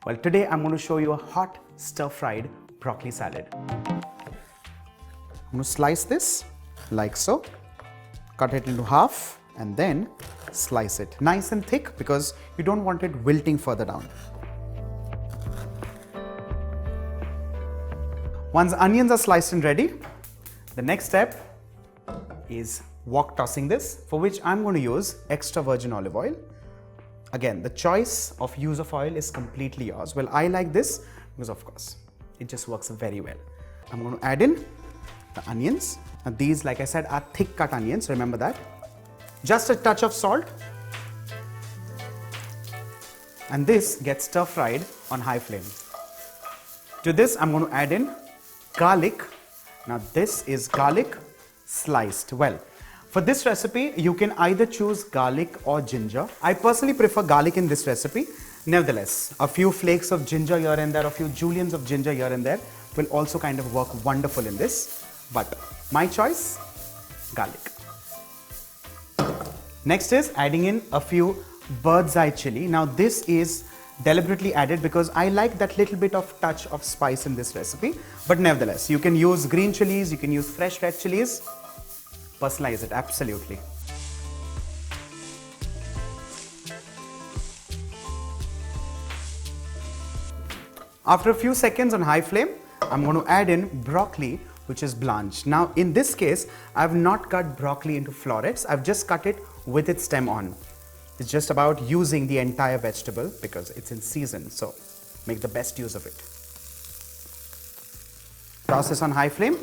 Well, today I'm going to show you a hot stir-fried broccoli salad. I'm going to slice this like so, cut it into half and then slice it nice and thick because you don't want it wilting further down. Once onions are sliced and ready, the next step is wok tossing this, for which I'm going to use extra virgin olive oil. Again, the choice of use of oil is completely yours. Well, I like this because of course, it just works very well. I'm going to add in the onions. Now these, like I said, are thick cut onions, remember that. Just a touch of salt. And this gets stir fried on high flame. To this, I'm going to add in garlic. Now this is garlic sliced. Well, for this recipe, you can either choose garlic or ginger. I personally prefer garlic in this recipe. Nevertheless, a few flakes of ginger here and there, a few juliennes of ginger here and there will also kind of work wonderful in this. But my choice, garlic. Next is adding in a few bird's eye chili. Now this is deliberately added because I like that little bit of touch of spice in this recipe. But nevertheless, you can use green chilies, you can use fresh red chilies. Personalize it, absolutely. After a few seconds on high flame, I'm going to add in broccoli, which is blanched. Now in this case, I've not cut broccoli into florets, I've just cut it with its stem on. It's just about using the entire vegetable because it's in season, so make the best use of it. Toss this on high flame.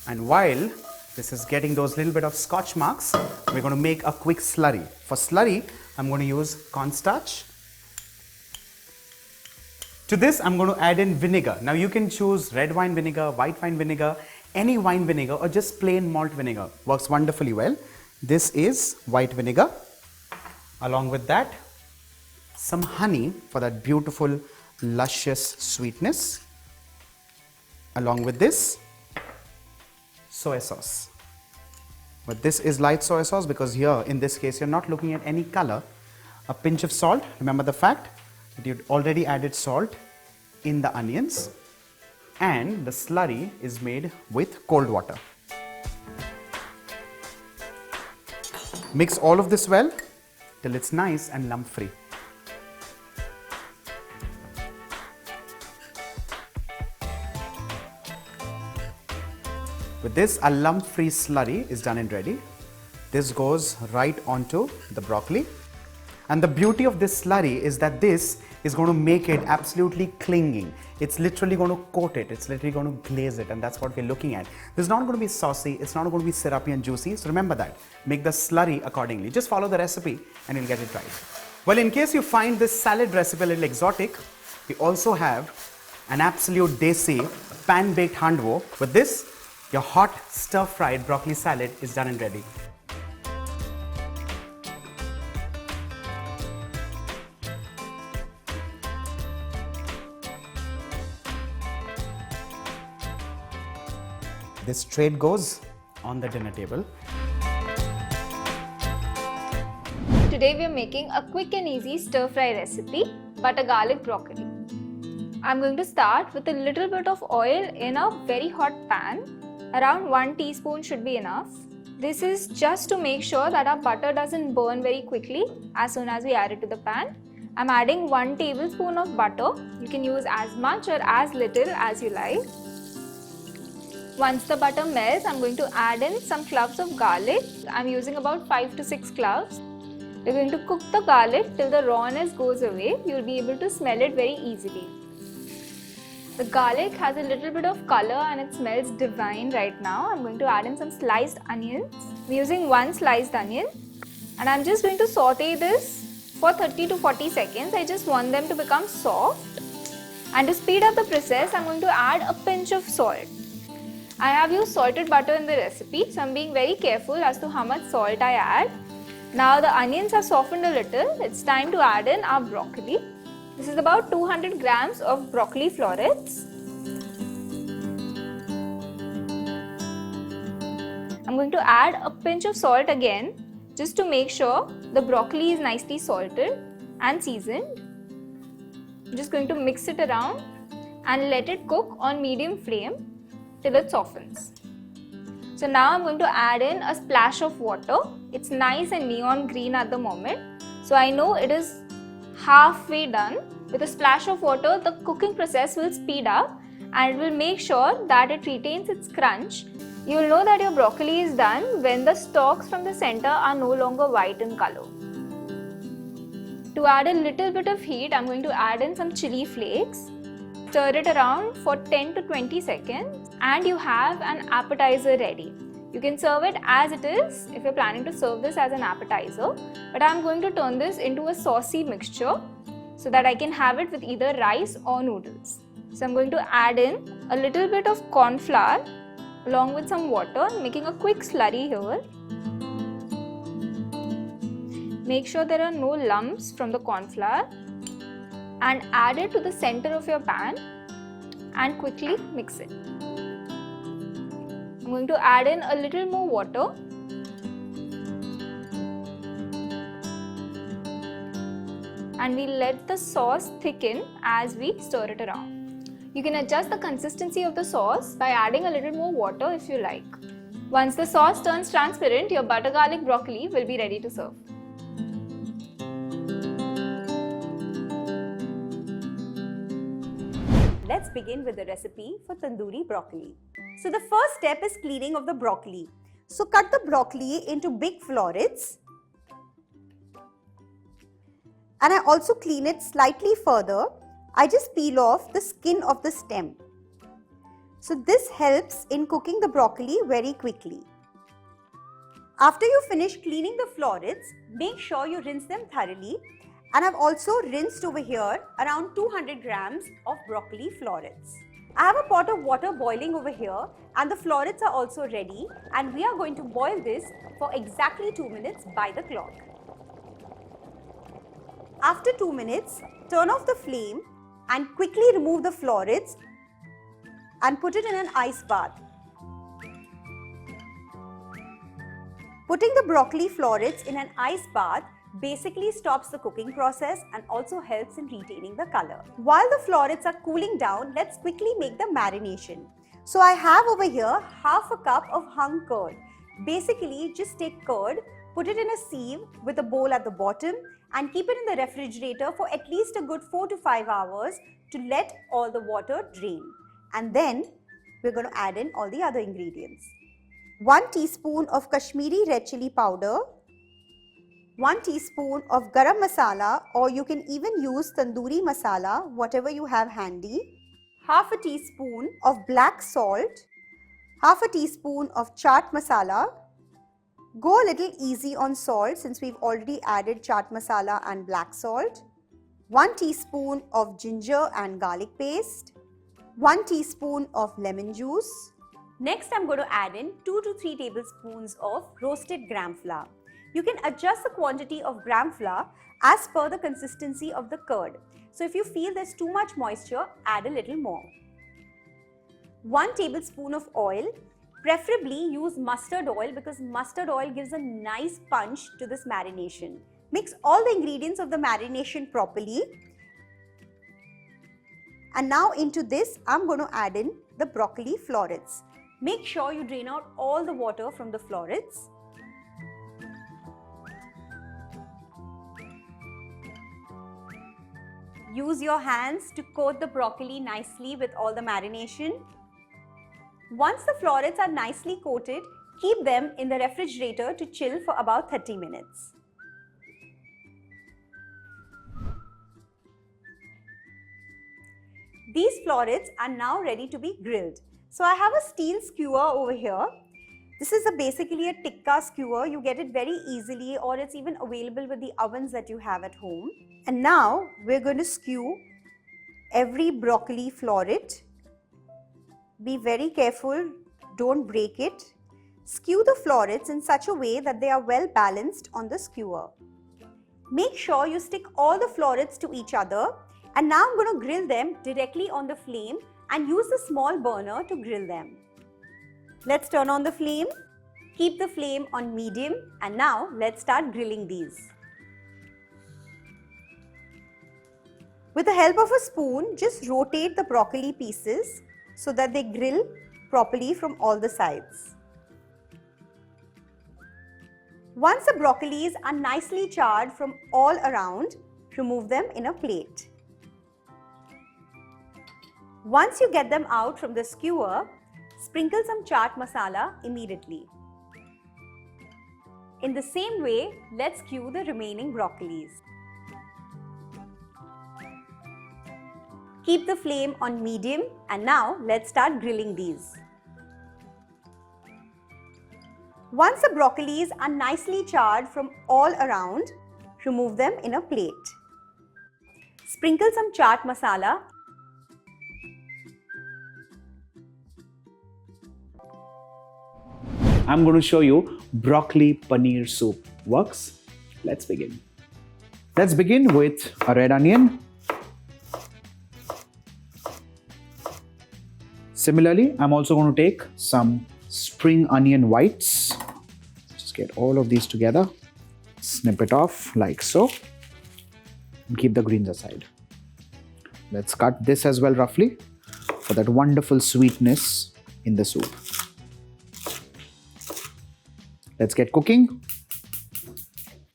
And while this is getting those little bit of scotch marks, we're going to make a quick slurry. For slurry, I'm going to use cornstarch. To this, I'm going to add in vinegar. Now you can choose red wine vinegar, white wine vinegar, any wine vinegar or just plain malt vinegar. Works wonderfully well. This is white vinegar. Along with that, some honey for that beautiful, luscious sweetness. Along with this, soy sauce. But this is light soy sauce because here in this case you're not looking at any color. A pinch of salt. Remember the fact that you've already added salt in the onions, and the slurry is made with cold water. Mix all of this well till it's nice and lump free. With this, a lump-free slurry is done and ready. This goes right onto the broccoli. And the beauty of this slurry is that this is going to make it absolutely clinging. It's literally going to coat it. It's literally going to glaze it. And that's what we're looking at. This is not going to be saucy. It's not going to be syrupy and juicy. So remember that. Make the slurry accordingly. Just follow the recipe and you'll get it right. Well, in case you find this salad recipe a little exotic, we also have an absolute desi pan-baked handwo. With this, your hot stir-fried broccoli salad is done and ready. This straight goes on the dinner table. Today we are making a quick and easy stir-fry recipe, butter garlic broccoli. I'm going to start with a little bit of oil in a very hot pan. Around 1 teaspoon should be enough. This is just to make sure that our butter doesn't burn very quickly as soon as we add it to the pan. I'm adding 1 tablespoon of butter. You can use as much or as little as you like. Once the butter melts, I'm going to add in some cloves of garlic. I'm using about 5 to 6 cloves. We're going to cook the garlic till the rawness goes away. You'll be able to smell it very easily. The garlic has a little bit of color and it smells divine right now. I'm going to add in some sliced onions. I'm using 1 sliced onion and I'm just going to saute this for 30 to 40 seconds. I just want them to become soft. And to speed up the process, I'm going to add a pinch of salt. I have used salted butter in the recipe, so I'm being very careful as to how much salt I add. Now the onions are softened a little. It's time to add in our broccoli. This is about 200 grams of broccoli florets. I'm going to add a pinch of salt again just to make sure the broccoli is nicely salted. and seasoned. I'm just going to mix it around and let it cook on medium flame till it softens. So now I'm going to add in a splash of water. It's nice and neon green at the moment. So I know it is halfway done. With a splash of water, the cooking process will speed up and it will make sure that it retains its crunch. You will know that your broccoli is done when the stalks from the center are no longer white in color. To add a little bit of heat, I'm going to add in some chili flakes. Stir it around for 10 to 20 seconds and you have an appetizer ready. You can serve it as it is if you're planning to serve this as an appetizer, but I'm going to turn this into a saucy mixture so that I can have it with either rice or noodles. So I'm going to add in a little bit of corn flour along with some water, making a quick slurry here. Make sure there are no lumps from the corn flour and add it to the center of your pan and quickly mix it. I'm going to add in a little more water and we let the sauce thicken as we stir it around. You can adjust the consistency of the sauce by adding a little more water if you like. Once the sauce turns transparent, your butter garlic broccoli will be ready to serve. Let's begin with the recipe for tandoori broccoli. So the first step is cleaning of the broccoli. So cut the broccoli into big florets. And I also clean it slightly further. I just peel off the skin of the stem. So this helps in cooking the broccoli very quickly. After you finish cleaning the florets, make sure you rinse them thoroughly. And I've also rinsed over here around 200 grams of broccoli florets. I have a pot of water boiling over here and the florets are also ready and we are going to boil this for exactly 2 minutes by the clock. After 2 minutes, turn off the flame and quickly remove the florets and put it in an ice bath. Putting the broccoli florets in an ice bath basically stops the cooking process and also helps in retaining the color. While the florets are cooling down, let's quickly make the marination. So I have over here half a cup of hung curd. Basically, just take curd, put it in a sieve with a bowl at the bottom and keep it in the refrigerator for at least a good 4 to 5 hours to let all the water drain. And then we're going to add in all the other ingredients. 1 teaspoon of Kashmiri red chili powder, 1 teaspoon of garam masala, or you can even use tandoori masala, whatever you have handy, half a teaspoon of black salt, half a teaspoon of chaat masala. Go a little easy on salt since we've already added chaat masala and black salt, 1 teaspoon of ginger and garlic paste, 1 teaspoon of lemon juice. Next, I'm going to add in 2 to 3 tablespoons of roasted gram flour. You can adjust the quantity of gram flour as per the consistency of the curd. So if you feel there's too much moisture, add a little more. 1 tablespoon of oil. Preferably use mustard oil because mustard oil gives a nice punch to this marination. Mix all the ingredients of the marination properly. And now into this, I'm going to add in the broccoli florets. Make sure you drain out all the water from the florets. Use your hands to coat the broccoli nicely with all the marination. Once the florets are nicely coated, keep them in the refrigerator to chill for about 30 minutes. These florets are now ready to be grilled. So I have a steel skewer over here. This is basically a tikka skewer. You get it very easily, or it's even available with the ovens that you have at home. And now we're going to skew every broccoli floret. Be very careful, don't break it. Skew the florets in such a way that they are well balanced on the skewer. Make sure you stick all the florets to each other, and now I'm going to grill them directly on the flame and use the small burner to grill them. Let's turn on the flame. Keep the flame on medium and now let's start grilling these. With the help of a spoon, just rotate the broccoli pieces so that they grill properly from all the sides. Once the broccolis are nicely charred from all around, remove them in a plate. Once you get them out from the skewer, sprinkle some chaat masala immediately. In the same way, let's skew the remaining broccolis. Keep the flame on medium and now let's start grilling these. Once the broccolis are nicely charred from all around, remove them in a plate. Sprinkle some chaat masala. I'm going to show you broccoli paneer soup. Works? Let's begin. Let's begin with a red onion. Similarly, I'm also going to take some spring onion whites. Just get all of these together. Snip it off like so. And keep the greens aside. Let's cut this as well roughly for that wonderful sweetness in the soup. Let's get cooking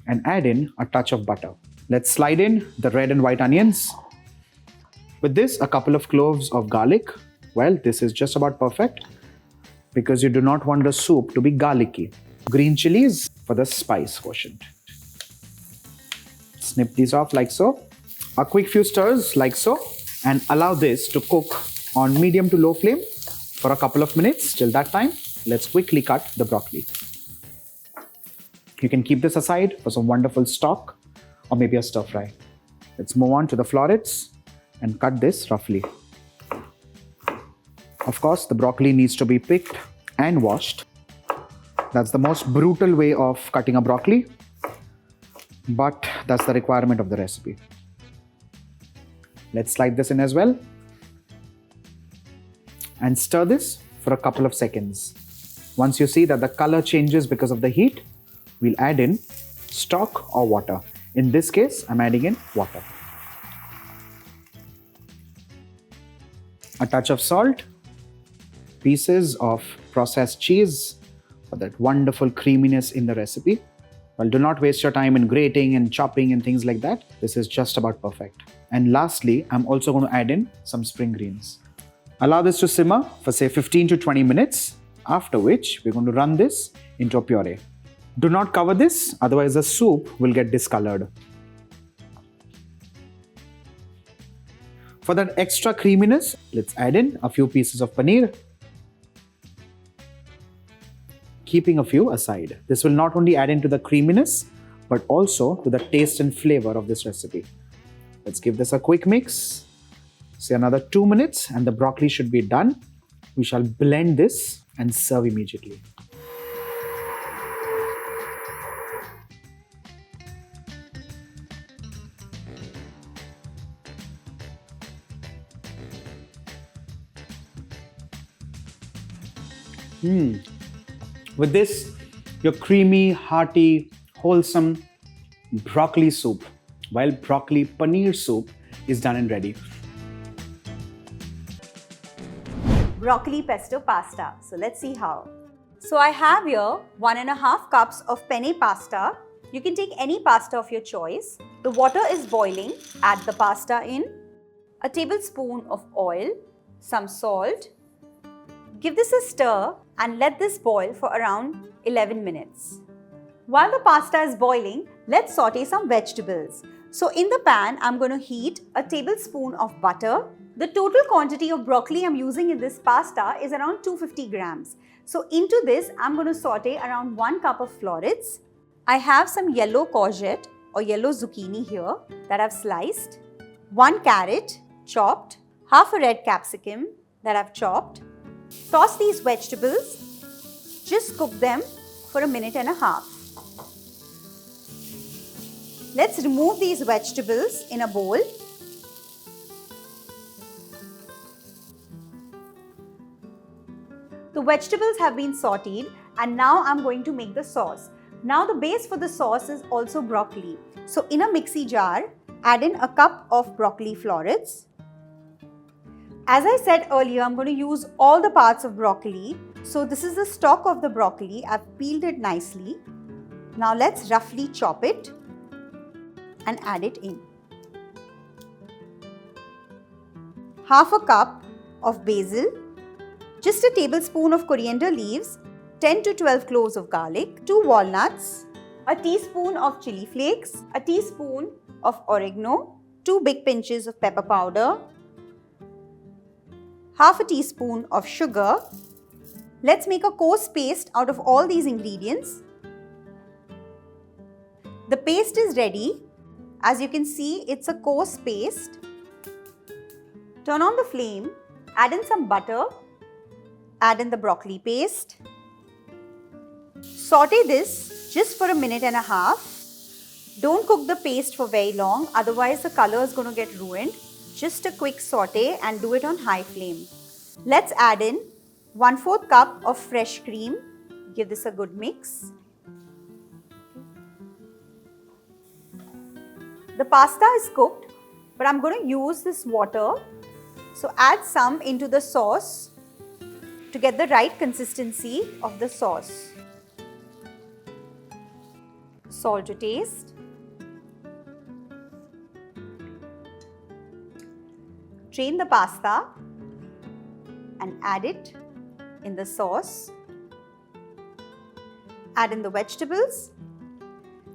and add in a touch of butter. Let's slide in the red and white onions. With this, a couple of cloves of garlic. Well, this is just about perfect because you do not want the soup to be garlicky. Green chilies for the spice quotient. Snip these off like so. A quick few stirs like so and allow this to cook on medium to low flame for a couple of minutes. Till that time, let's quickly cut the broccoli. You can keep this aside for some wonderful stock or maybe a stir fry. Let's move on to the florets and cut this roughly. Of course, the broccoli needs to be picked and washed. That's the most brutal way of cutting a broccoli, but that's the requirement of the recipe. Let's slide this in as well and stir this for a couple of seconds. Once you see that the color changes because of the heat, we'll add in stock or water. In this case, I'm adding in water. A touch of salt, pieces of processed cheese for that wonderful creaminess in the recipe. Well, do not waste your time in grating and chopping and things like that. This is just about perfect. And lastly, I'm also going to add in some spring greens. Allow this to simmer for say 15 to 20 minutes, after which we're going to run this into a puree. Do not cover this, otherwise the soup will get discolored. For that extra creaminess, let's add in a few pieces of paneer, keeping a few aside. This will not only add into the creaminess, but also to the taste and flavor of this recipe. Let's give this a quick mix. Say another 2 minutes and the broccoli should be done. We shall blend this and serve immediately. With this, your creamy, hearty, wholesome broccoli soup, while broccoli paneer soup is done and ready. Broccoli pesto pasta. So let's see how. So I have here 1.5 cups of penne pasta. You can take any pasta of your choice. The water is boiling. Add the pasta in. A tablespoon of oil, some salt. Give this a stir and let this boil for around 11 minutes. While the pasta is boiling, let's saute some vegetables. So in the pan, I'm going to heat a tablespoon of butter. The total quantity of broccoli I'm using in this pasta is around 250 grams. So into this, I'm going to saute around 1 cup of florets. I have some yellow courgette or yellow zucchini here that I've sliced. 1 carrot chopped. Half a red capsicum that I've chopped. Toss these vegetables. Just cook them for 1.5 minutes. Let's remove these vegetables in a bowl. The vegetables have been sauteed and now I'm going to make the sauce. Now the base for the sauce is also broccoli. So in a mixie jar, Add in a cup of broccoli florets. As I said earlier, I'm going to use all the parts of broccoli. So this is the stalk of the broccoli. I've peeled it nicely. Now let's roughly chop it and add it in. Half a cup of basil, just a tablespoon of coriander leaves, 10 to 12 cloves of garlic, 2 walnuts, a teaspoon of chili flakes, a teaspoon of oregano, 2 big pinches of pepper powder, half a teaspoon of sugar. Let's make a coarse paste out of all these ingredients. The paste is ready. As you can see, it's a coarse paste. Turn on the flame, add in some butter, add in the broccoli paste. Saute this just for a minute and a half. Don't cook the paste for very long, otherwise the color is going to get ruined. Just a quick saute and do it on high flame. Let's add in 1/4 cup of fresh cream. Give this a good mix. The pasta is cooked, but I'm going to use this water. So add some into the sauce to get the right consistency of the sauce. Salt to taste. Drain the pasta and add it in the sauce. Add in the vegetables,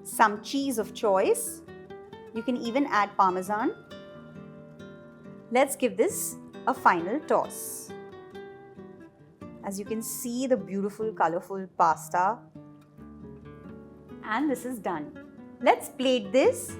some cheese of choice. You can even add parmesan. Let's give this a final toss. As you can see, the beautiful colorful pasta. And this is done. Let's plate this